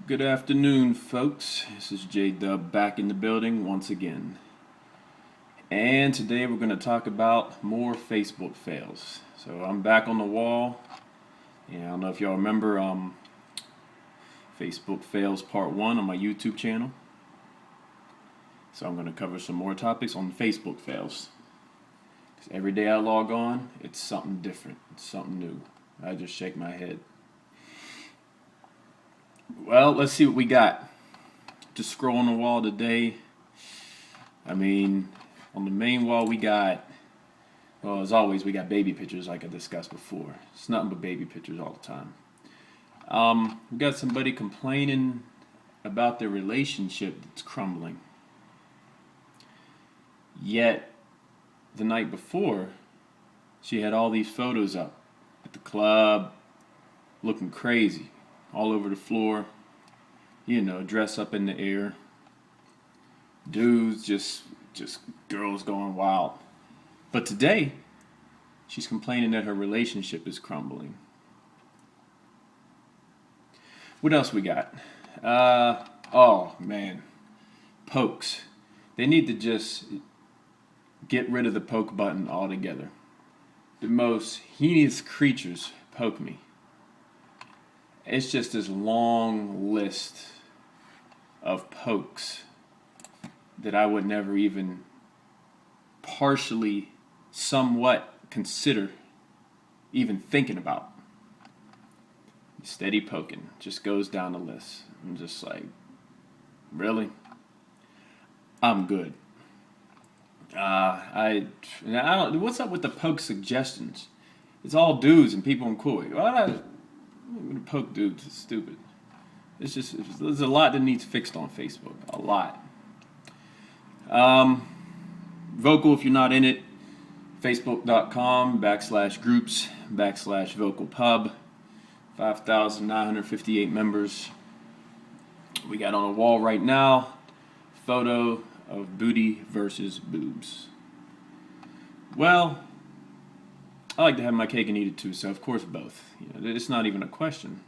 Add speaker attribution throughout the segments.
Speaker 1: Good afternoon, folks. This is J Dub back in the building once again. And today we're going to talk about more Facebook fails. So I'm back on the wall. Yeah, I don't know if y'all remember Facebook Fails Part 1 on my YouTube channel. So I'm going to cover some more topics on Facebook fails. Because every day I log on, it's something different, it's something new. I just shake my head. Well, let's see what we got. Just scroll on the wall today. On the main wall we got, well, as always, we got baby pictures like I discussed before. It's nothing but baby pictures all the time. We got somebody complaining about their relationship that's crumbling. Yet, the night before, she had all these photos up at the club, looking crazy, all over the floor, dress up in the air. Dudes, just girls going wild. But today, she's complaining that her relationship is crumbling. What else we got? Oh man, pokes. They need to just get rid of the poke button altogether. The most heinous creatures poke me. It's just this long list of pokes that I would never even partially, somewhat consider even thinking about. Steady poking just goes down the list. I'm just like, really? I'm good. I don't. What's up with the poke suggestions? It's all dudes and people in cool. I'm gonna poke dudes. It's stupid. There's a lot that needs fixed on Facebook. A lot. Vocal, if you're not in it, facebook.com/groups/vocalpub. 5,958 members. We got on a wall right now, photo of booty versus boobs. Well, I like to have my cake and eat it too, so of course both. It's not even a question.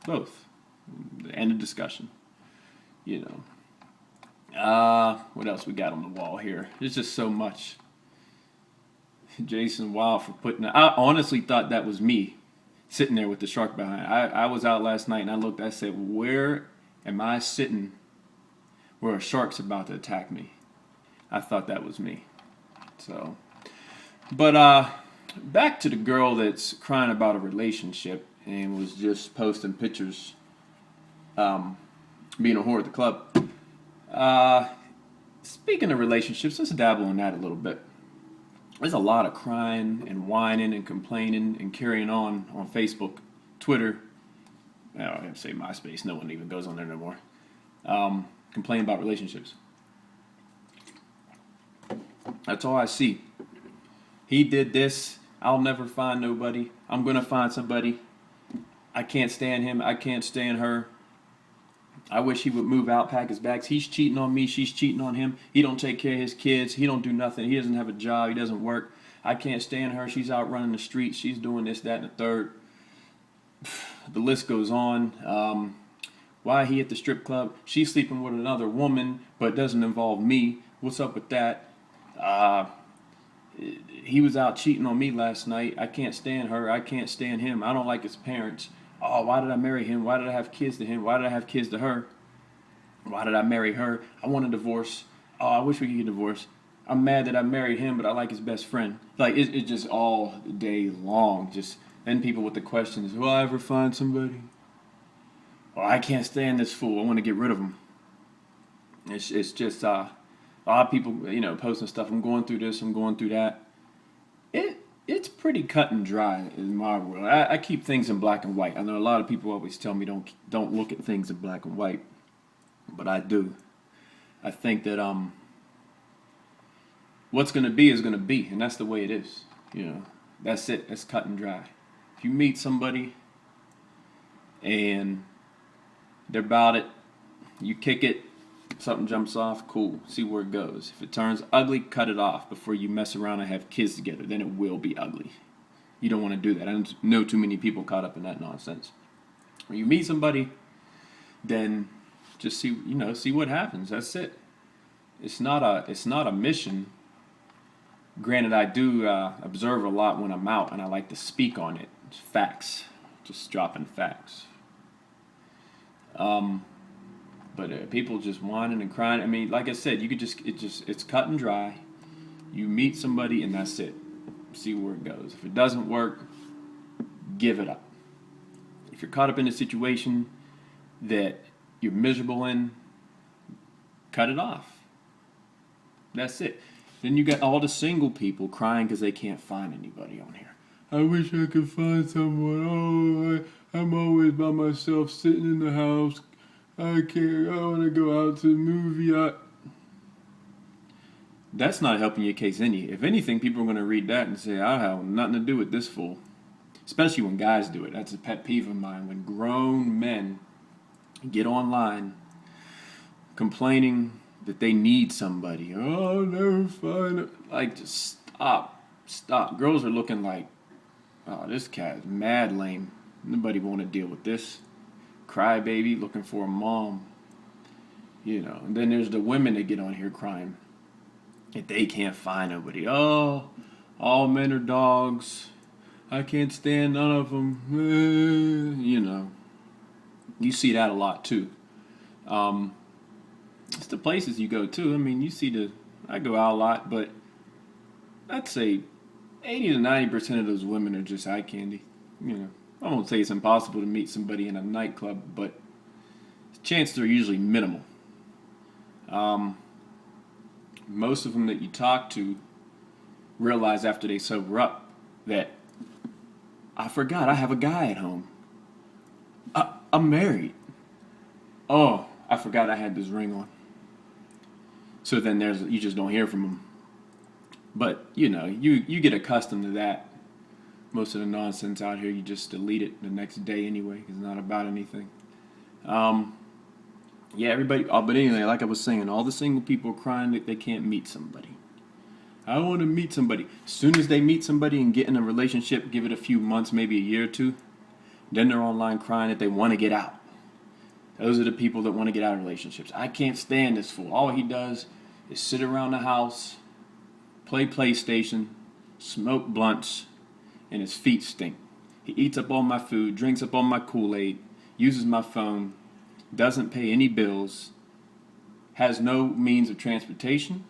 Speaker 1: Both. End of discussion. What else we got on the wall here? There's just so much. Jason Wild for putting it. I honestly thought that was me sitting there with the shark behind. I was out last night and I looked, I said, where am I sitting where a shark's about to attack me? I thought that was me. So, but back to the girl that's crying about a relationship and was just posting pictures being a whore at the club. Speaking of relationships, let's dabble in that a little bit. There's a lot of crying and whining and complaining and carrying on Facebook, Twitter. I don't have to say MySpace. No one even goes on there no more. Complain about relationships. That's all I see. He did this. I'll never find nobody. I'm going to find somebody. I can't stand him. I can't stand her. I wish he would move out, pack his bags. He's cheating on me. She's cheating on him. He don't take care of his kids. He don't do nothing. He doesn't have a job. He doesn't work. I can't stand her. She's out running the streets. She's doing this, that, and the third. The list goes on. Why he at the strip club? She's sleeping with another woman, but doesn't involve me. What's up with that? He was out cheating on me last night. I can't stand her. I can't stand him. I don't like his parents. Oh, why did I marry him? Why did I have kids to him? Why did I have kids to her? Why did I marry her? I want a divorce. Oh, I wish we could get divorced. I'm mad that I married him, but I like his best friend. Like, it's just all day long. Just then people with the questions, will I ever find somebody? Oh, I can't stand this fool. I want to get rid of him. It's just a lot of people, posting stuff. I'm going through this. I'm going through that. It's pretty cut and dry in my world. I keep things in black and white. I know a lot of people always tell me don't look at things in black and white, but I do. I think that what's going to be is going to be, and that's the way it is. That's it. It's cut and dry. If you meet somebody and they're about it, you kick it, something jumps off, cool, see where it goes. If it turns ugly, cut it off before you mess around and have kids together. Then it will be ugly. You don't want to do that. I don't know too many people caught up in that nonsense. When you meet somebody then just see what happens. That's it. It's not a mission. Granted, I do observe a lot when I'm out, and I like to speak on it. It's facts, just dropping facts. But people just whining and crying. I mean, like I said, you could it's cut and dry. You meet somebody, and that's it. See where it goes. If it doesn't work, give it up. If you're caught up in a situation that you're miserable in, cut it off. That's it. Then you got all the single people crying because they can't find anybody on here. I wish I could find someone. I'm always by myself sitting in the house. I want to go out to the movie. That's not helping your case any. If anything, people are going to read that and say, I have nothing to do with this fool. Especially when guys do it. That's a pet peeve of mine. When grown men get online complaining that they need somebody. Oh, I'll never find it. Like, just stop. Stop. Girls are looking like, oh, this cat is mad lame. Nobody want to deal with this. Crybaby looking for a mom. And then there's the women that get on here crying that they can't find nobody. Oh, all men are dogs. I can't stand none of them. You see that a lot too. It's the places you go to. I mean, I go out a lot, but I'd say 80 to 90% of those women are just eye candy. I won't say it's impossible to meet somebody in a nightclub, but the chances are usually minimal. Most of them that you talk to realize after they sober up that I forgot I have a guy at home. I'm married. Oh, I forgot I had this ring on. So then you just don't hear from them. But you get accustomed to that. Most of the nonsense out here, you just delete it the next day anyway, because it's not about anything. Everybody. But anyway, like I was saying, all the single people are crying that they can't meet somebody. I want to meet somebody. As soon as they meet somebody and get in a relationship, give it a few months, maybe a year or two, then they're online crying that they want to get out. Those are the people that want to get out of relationships. I can't stand this fool. All he does is sit around the house, play PlayStation, smoke blunts, and his feet stink. He eats up all my food, drinks up all my Kool-Aid, uses my phone, doesn't pay any bills, has no means of transportation,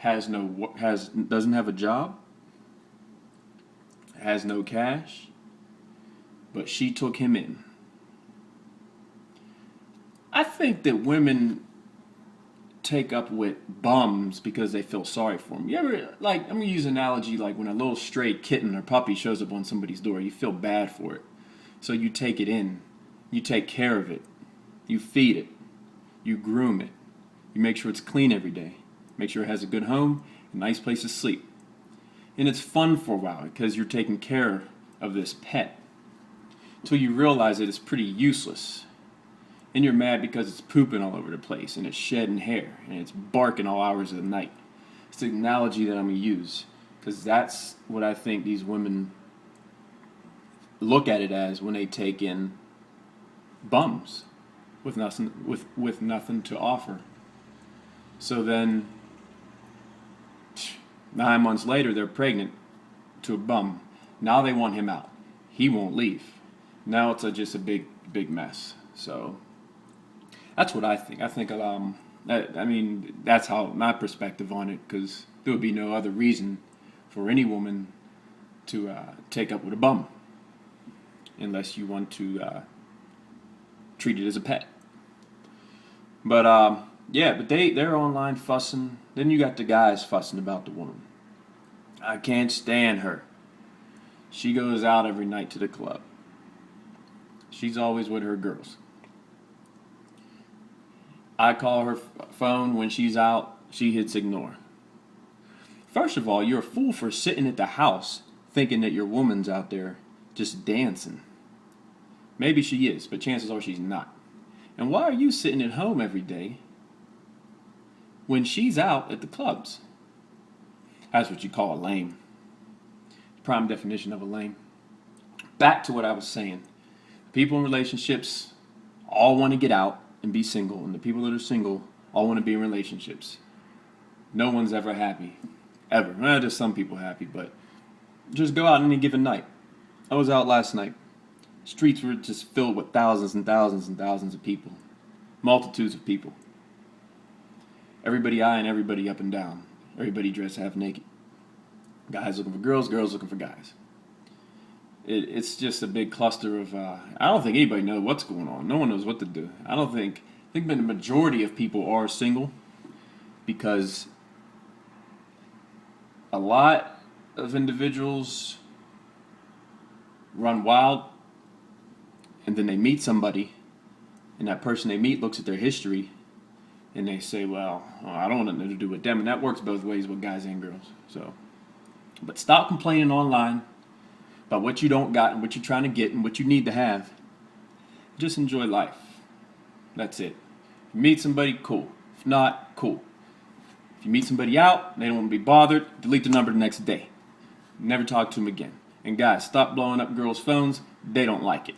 Speaker 1: doesn't have a job, has no cash, but she took him in. I think that women take up with bums because they feel sorry for them. You ever, I'm going to use an analogy like when a little stray kitten or puppy shows up on somebody's door, you feel bad for it. So you take it in. You take care of it. You feed it. You groom it. You make sure it's clean every day. Make sure it has a good home, a nice place to sleep. And it's fun for a while because you're taking care of this pet until you realize that it's pretty useless. And you're mad because it's pooping all over the place and it's shedding hair and it's barking all hours of the night. It's the analogy that I'm going to use because that's what I think these women look at it as when they take in bums with nothing to offer. So then 9 months later they're pregnant to a bum. Now they want him out. He won't leave. Now it's just a big mess. So that's what I think. I think, that's how my perspective on it, because there would be no other reason for any woman to take up with a bum unless you want to treat it as a pet. But but they're online fussing. Then you got the guys fussing about the woman. I can't stand her. She goes out every night to the club. She's always with her girls. I call her phone when she's out. She hits ignore. First of all, you're a fool for sitting at the house thinking that your woman's out there just dancing. Maybe she is, but chances are she's not. And why are you sitting at home every day when she's out at the clubs? That's what you call a lame. Prime definition of a lame. Back to what I was saying. People in relationships all want to get out and be single, and the people that are single all want to be in relationships. No one's ever happy. Ever. Well, just some people happy, but just go out any given night. I was out last night. Streets were just filled with thousands and thousands and thousands of people. Multitudes of people. Everybody eyeing everybody up and down. Everybody dressed half naked. Guys looking for girls, girls looking for guys. It's just a big cluster of, I don't think anybody knows what's going on. No one knows what to do. I think the majority of people are single because a lot of individuals run wild and then they meet somebody and that person they meet looks at their history and they say, well, I don't want nothing to do with them. And that works both ways with guys and girls. So, but stop complaining online about what you don't got and what you're trying to get and what you need to have. Just enjoy life. That's it. If you meet somebody, cool. If not, cool. If you meet somebody out, they don't want to be bothered, delete the number the next day. Never talk to them again. And guys, stop blowing up girls' phones. They don't like it.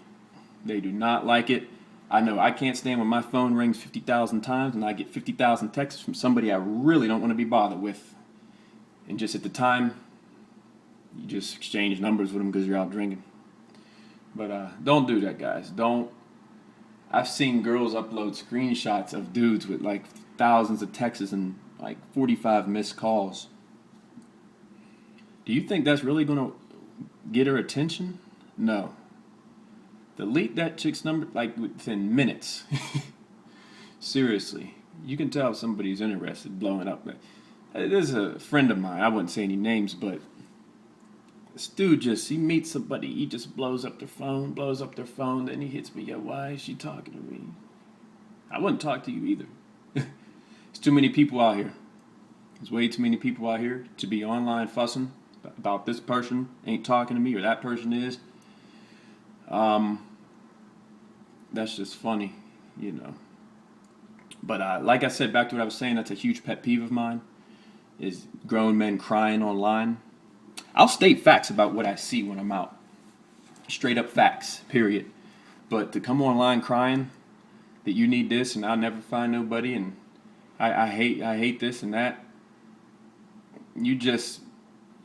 Speaker 1: They do not like it. I know I can't stand when my phone rings 50,000 times and I get 50,000 texts from somebody I really don't want to be bothered with. And just at the time, you just exchange numbers with them because you're out drinking. But don't do that, guys. Don't. I've seen girls upload screenshots of dudes with like thousands of texts and like 45 missed calls. Do you think that's really going to get her attention? No. Delete that chick's number like within minutes. Seriously. You can tell if somebody's interested blowing up. There's a friend of mine, I wouldn't say any names, but this dude he meets somebody, he just blows up their phone, then he hits me, yo, why is she talking to me? I wouldn't talk to you either. There's too many people out here. There's way too many people out here to be online fussing about this person ain't talking to me or that person is. That's just funny, you know. But like I said, back to what I was saying, that's a huge pet peeve of mine, is grown men crying online. I'll state facts about what I see when I'm out. Straight up facts, period. But to come online crying that you need this and I'll never find nobody and I hate this and that, you just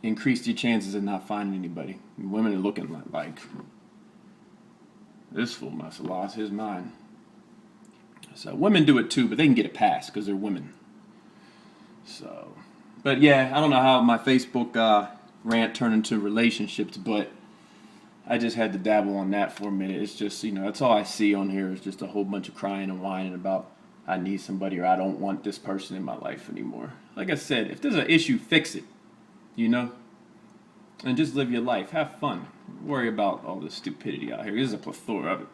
Speaker 1: increase your chances of not finding anybody. And women are looking like this fool must have lost his mind. So women do it too, but they can get a pass because they're women. So, but yeah, I don't know how my Facebook rant turned into relationships, but I just had to dabble on that for a minute. It's just, that's all I see on here is just a whole bunch of crying and whining about I need somebody or I don't want this person in my life anymore. Like I said, if there's an issue, fix it, and just live your life. Have fun. Don't worry about all this stupidity out here. There's a plethora of it.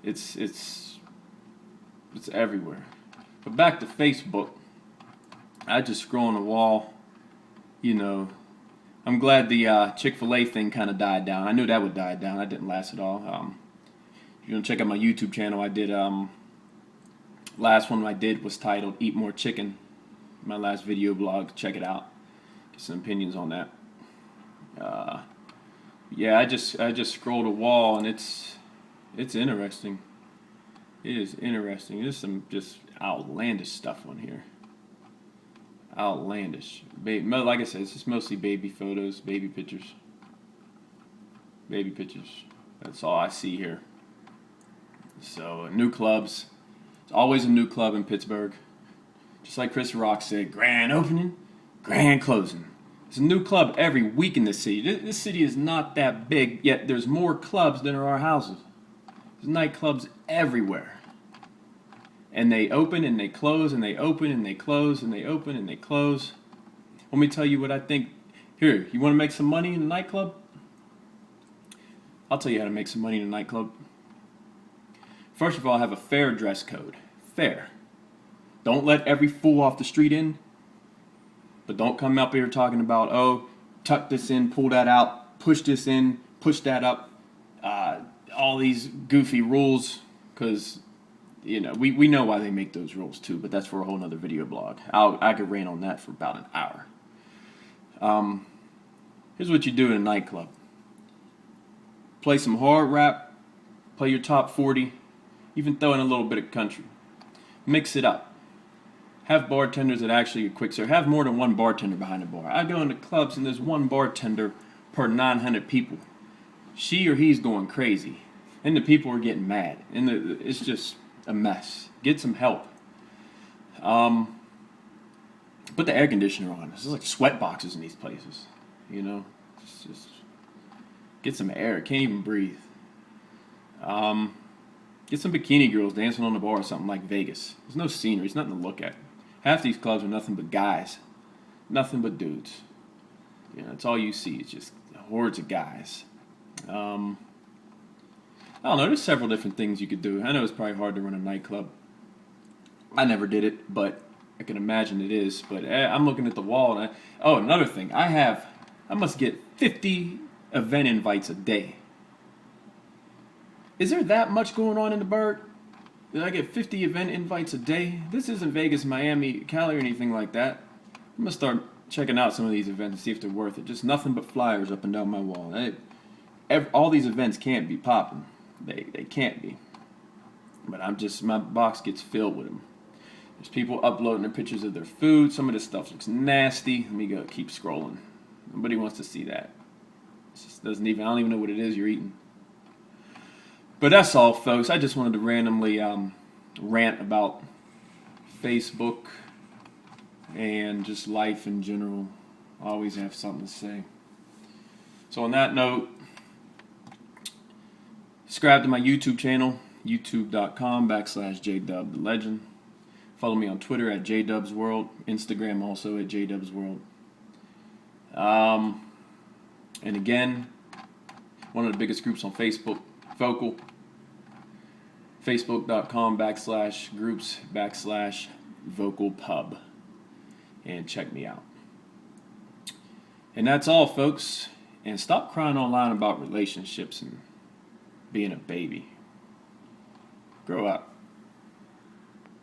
Speaker 1: It's everywhere. But back to Facebook. I just scroll on the wall. I'm glad the Chick-fil-A thing kind of died down. I knew that would die down. That didn't last at all. If you want to check out my YouTube channel, I did, last one I did was titled Eat More Chicken. My last video blog. Check it out. Get some opinions on that. Yeah, I just scrolled a wall and it's interesting. It is interesting. There's some just outlandish stuff on here. Outlandish. Like I said, it's just mostly baby photos, baby pictures. Baby pictures. That's all I see here. So, new clubs. It's always a new club in Pittsburgh. Just like Chris Rock said, grand opening, grand closing. There's a new club every week in this city. This city is not that big, yet there's more clubs than there are houses. There's nightclubs everywhere. And they open and they close and they open and they close and they open and they close. Let me tell you what I think. Here, you want to make some money in a nightclub? I'll tell you how to make some money in a nightclub. First of all, have a fair dress code. Fair. Don't let every fool off the street in. But don't come up here talking about, tuck this in, pull that out, push this in, push that up. All these goofy rules, because we know why they make those rules too, but that's for a whole nother video blog. I could rant on that for about an hour. Here's what you do in a nightclub. Play some hard rap, Play your top 40. Even throw in a little bit of country. Mix it up. Have bartenders that actually are quick serve. Have more than one bartender behind the bar. I go into clubs and there's one bartender per 900 people. She or he's going crazy. And the people are getting mad. And it's just a mess. Get some help. Put the air conditioner on. It's like sweat boxes in these places. You know? Just get some air. Can't even breathe. Get some bikini girls dancing on the bar or something like Vegas. There's no scenery. There's nothing to look at. Half these clubs are nothing but guys. Nothing but dudes. You know, that's all you see. It's just hordes of guys. I don't know. There's several different things you could do. I know it's probably hard to run a nightclub. I never did it, but I can imagine it is. But I'm looking at the wall. And another thing. I must get 50 event invites a day. Is there that much going on in the Burgh? Did I get 50 event invites a day? This isn't Vegas, Miami, Cali, or anything like that. I'm going to start checking out some of these events and see if they're worth it. Just nothing but flyers up and down my wall. All these events can't be popping. They can't be. But my box gets filled with them. There's people uploading their pictures of their food. Some of this stuff looks nasty. Let me go keep scrolling. Nobody wants to see that. It just I don't even know what it is you're eating. But that's all, folks. I just wanted to randomly rant about Facebook and just life in general. I always have something to say. So on that note, subscribe to my YouTube channel, youtube.com/JDubTheLegend. Follow me on Twitter at JDubsWorld, Instagram also at JDubsWorld. And again, one of the biggest groups on Facebook, Vocal. Facebook.com/groups/VocalPub. And check me out. And that's all, folks. And stop crying online about relationships and being a baby. Grow up.